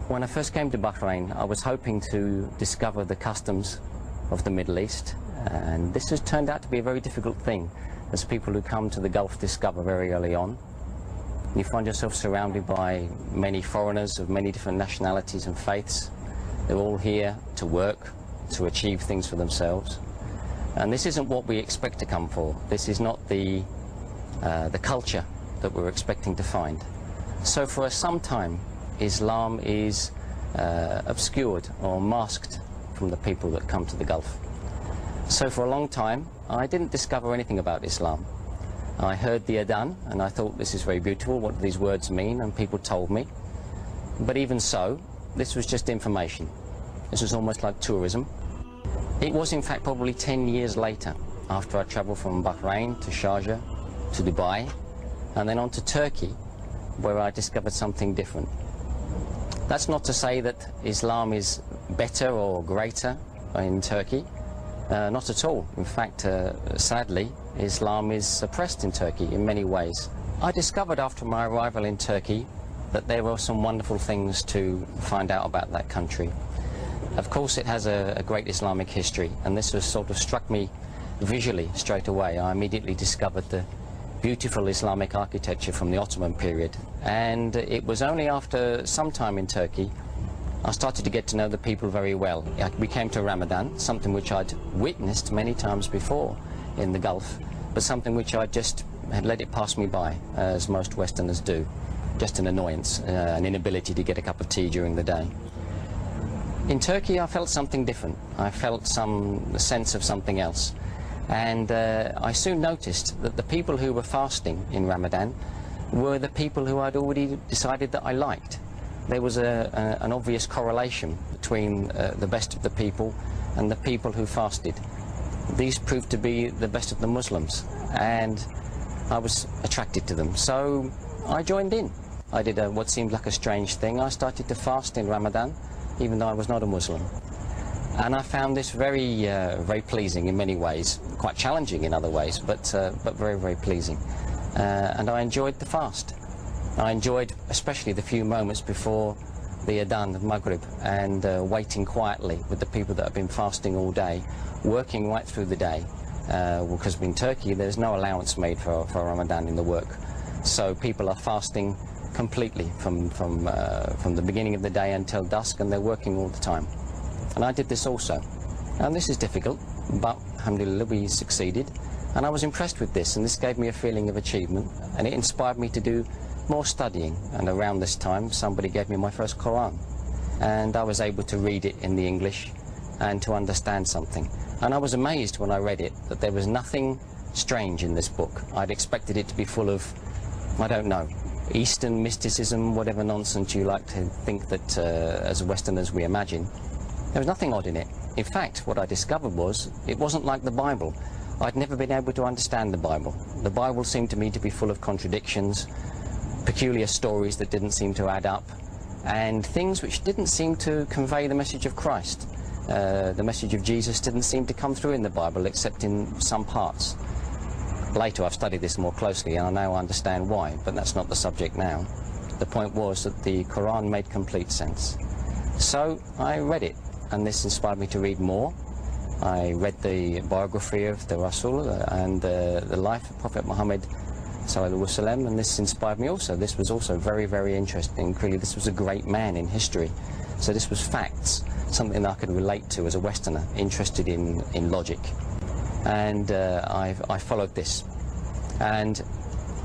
When I first came to Bahrain, I was hoping to discover the customs of the Middle East, and this has turned out to be a very difficult thing, as people who come to the Gulf discover very early on. You find yourself surrounded by many foreigners of many different nationalities and faiths. They're all here to work, to achieve things for themselves. And this isn't what we expect to come for. This is not the culture that we're expecting to find. So for some time, Islam is obscured or masked from the people that come to the Gulf. So for a long time, I didn't discover anything about Islam. I heard the adhan and I thought, this is very beautiful, what do these words mean? And people told me. But even so, this was just information. This was almost like tourism. It was in fact probably 10 years later, after I travelled from Bahrain to Sharjah to Dubai and then on to Turkey, where I discovered something different. That's not to say that Islam is better or greater in Turkey. Not at all. In fact, sadly, Islam is suppressed in Turkey in many ways. I discovered after my arrival in Turkey that there were some wonderful things to find out about that country. Of course, it has a great Islamic history, and this has sort of struck me visually straight away. I immediately discovered the beautiful Islamic architecture from the Ottoman period, and it was only after some time in Turkey I started to get to know the people very well. We came to Ramadan, something which I'd witnessed many times before in the Gulf, but something which I just had let it pass me by, as most Westerners do. Just an annoyance, an inability to get a cup of tea during the day. In Turkey I felt something different. I felt some sense of something else. And I soon noticed that the people who were fasting in Ramadan were the people who I'd already decided that I liked. There was an obvious correlation between the best of the people and the people who fasted. These proved to be the best of the Muslims, and I was attracted to them. So I joined in. I did what seemed like a strange thing. I started to fast in Ramadan, even though I was not a Muslim. And I found this very pleasing in many ways, quite challenging in other ways, but very, very pleasing. And I enjoyed the fast. I enjoyed especially the few moments before the adhan of Maghrib and waiting quietly with the people that have been fasting all day, working right through the day. Because in Turkey there's no allowance made for Ramadan in the work. So people are fasting completely from the beginning of the day until dusk, and they're working all the time. And I did this also. And this is difficult, but alhamdulillah we succeeded. And I was impressed with this, and this gave me a feeling of achievement, and it inspired me to do more studying. And around this time somebody gave me my first Quran, and I was able to read it in the English and to understand something. And I was amazed when I read it that there was nothing strange in this book. I'd expected it to be full of, I don't know, Eastern mysticism, whatever nonsense you like to think that as Westerners we imagine. There was nothing odd in it. In fact, what I discovered was it wasn't like the Bible. I'd never been able to understand the Bible. The Bible seemed to me to be full of contradictions, peculiar stories that didn't seem to add up, and things which didn't seem to convey the message of Christ. The message of Jesus didn't seem to come through in the Bible except in some parts. Later I've studied this more closely and I now understand why, but that's not the subject now. The point was that the Quran made complete sense. So I read it, and this inspired me to read more. I read the biography of the Rasul and the life of Prophet Muhammad Sallallahu Alaihi Wasallam, and this inspired me also. This was also very, very interesting. Clearly this was a great man in history. So this was facts, something that I could relate to as a Westerner, interested in logic. And I followed this. And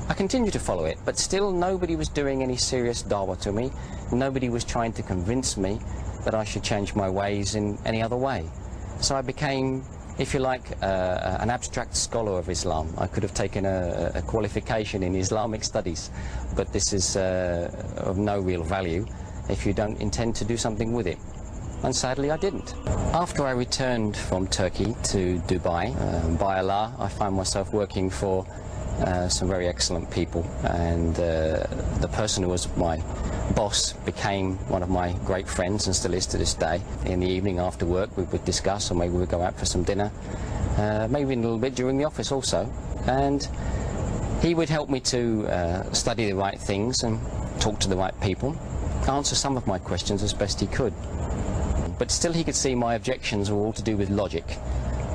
I continued to follow it, but still nobody was doing any serious dawah to me. Nobody was trying to convince me that I should change my ways in any other way. So I became, if you like, an abstract scholar of Islam. I could have taken a qualification in Islamic studies, but this is of no real value if you don't intend to do something with it. And sadly I didn't. After I returned from Turkey to Dubai, by Allah, I found myself working for some very excellent people, and the person who was my boss became one of my great friends and still is to this day. In the evening after work we would discuss, or maybe we would go out for some dinner, maybe a little bit during the office also, and he would help me to study the right things and talk to the right people. answer some of my questions as best he could. But still he could see my objections were all to do with logic.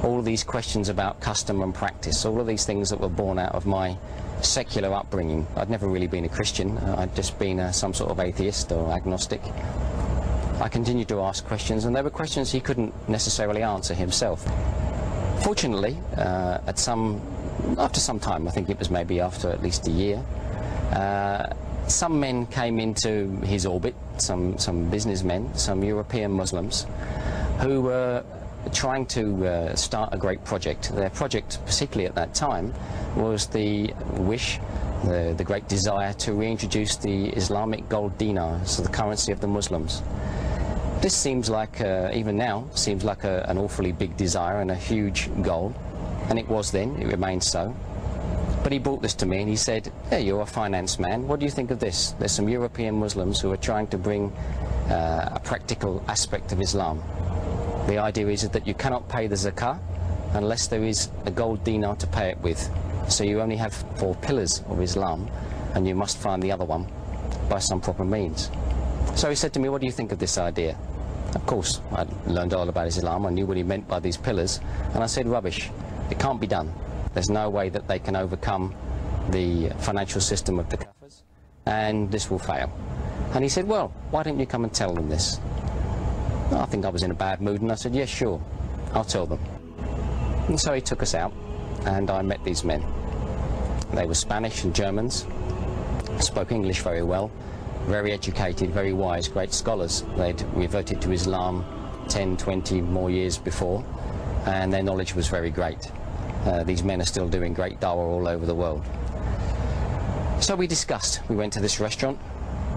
All of these questions about custom and practice, all of these things that were born out of my secular upbringing. I'd never really been a Christian, I'd just been some sort of atheist or agnostic. I continued to ask questions, and there were questions he couldn't necessarily answer himself. Fortunately, after some time, I think it was maybe after at least a year, some men came into his orbit, some businessmen, some European Muslims, who were trying to start a great project. Their project, particularly at that time, was the wish, the great desire to reintroduce the Islamic gold dinar as the currency of the Muslims. This seems like, even now, seems like an awfully big desire and a huge goal, and it was then, it remains so. But he brought this to me and he said, "Hey, you're a finance man, what do you think of this? There's some European Muslims who are trying to bring a practical aspect of Islam. The idea is that you cannot pay the zakah unless there is a gold dinar to pay it with. So you only have 4 pillars of Islam, and you must find the other one by some proper means." So he said to me, "What do you think of this idea?" Of course, I'd learned all about Islam, I knew what he meant by these pillars, and I said, "Rubbish, it can't be done. There's no way that they can overcome the financial system of the Kafirs, and this will fail." And he said, "Well, why don't you come and tell them this?" I think I was in a bad mood, and I said, "Yes, sure, I'll tell them." And so he took us out, and I met these men. They were Spanish and Germans, spoke English very well, very educated, very wise, great scholars. They'd reverted to Islam 10, 20 more years before, and their knowledge was very great. These men are still doing great dawah all over the world. So we discussed. We went to this restaurant,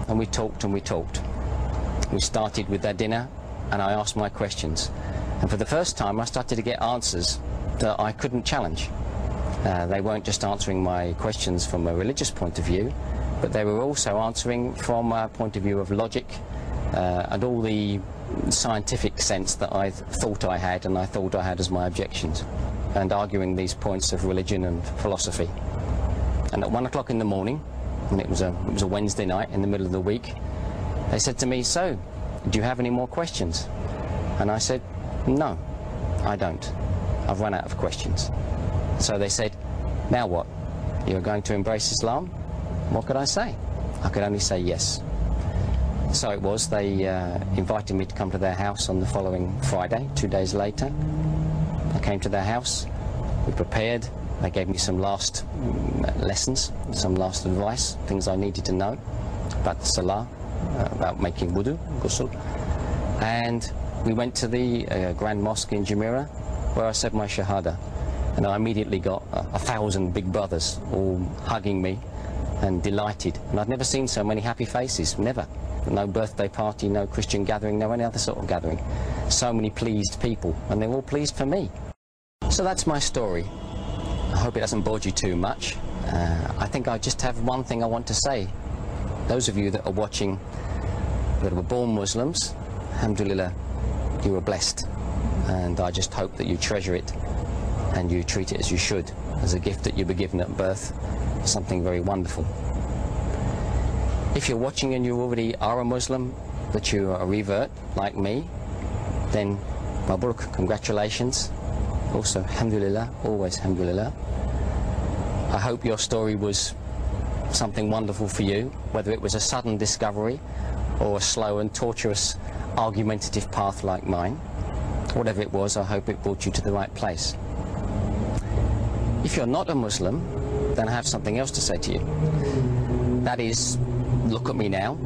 and we talked and we talked. We started with their dinner, and I asked my questions. And for the first time, I started to get answers that I couldn't challenge. They weren't just answering my questions from a religious point of view, but they were also answering from a point of view of logic and all the scientific sense that I thought I had and I thought I had as my objections, and arguing these points of religion and philosophy. And at 1 o'clock in the morning, and it was a Wednesday night in the middle of the week, they said to me, "So, do you have any more questions?" And I said, "No, I don't. I've run out of questions." So they said, "Now what? You're going to embrace Islam?" What could I say? I could only say yes. So it was. They invited me to come to their house on the following Friday, 2 days later. I came to their house, we prepared, they gave me some last lessons, some last advice, things I needed to know about the Salah, about making wudu, ghusl. And we went to the Grand Mosque in Jumeirah, where I said my Shahada. And I immediately got 1,000 big brothers all hugging me and delighted. And I'd never seen so many happy faces, never. No birthday party, no Christian gathering, no any other sort of gathering. So many pleased people, and they're all pleased for me. So that's my story. I hope it hasn't bored you too much. I think I just have one thing I want to say. Those of you that are watching that were born Muslims, alhamdulillah, you were blessed. And I just hope that you treasure it and you treat it as you should, as a gift that you were given at birth, something very wonderful. If you're watching and you already are a Muslim, but you are a revert like me, then Mabruk, congratulations. Also, alhamdulillah, always alhamdulillah. I hope your story was something wonderful for you, whether it was a sudden discovery or a slow and tortuous argumentative path like mine. Whatever it was, I hope it brought you to the right place. If you're not a Muslim, then I have something else to say to you. That is, look at me now,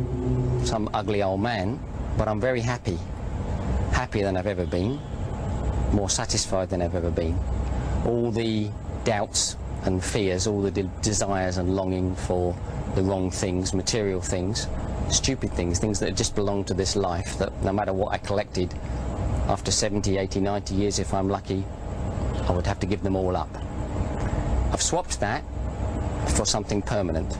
some ugly old man, but I'm very happy. Happier than I've ever been, more satisfied than I've ever been. All the doubts and fears, all the desires and longing for the wrong things, material things, stupid things, things that just belong to this life, that no matter what I collected, after 70, 80, 90 years, if I'm lucky, I would have to give them all up. I've swapped that for something permanent.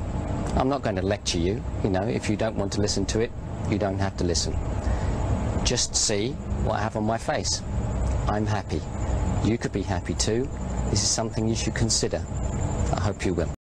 I'm not going to lecture you, you know, if you don't want to listen to it, you don't have to listen. Just see what I have on my face. I'm happy. You could be happy too. This is something you should consider. I hope you will.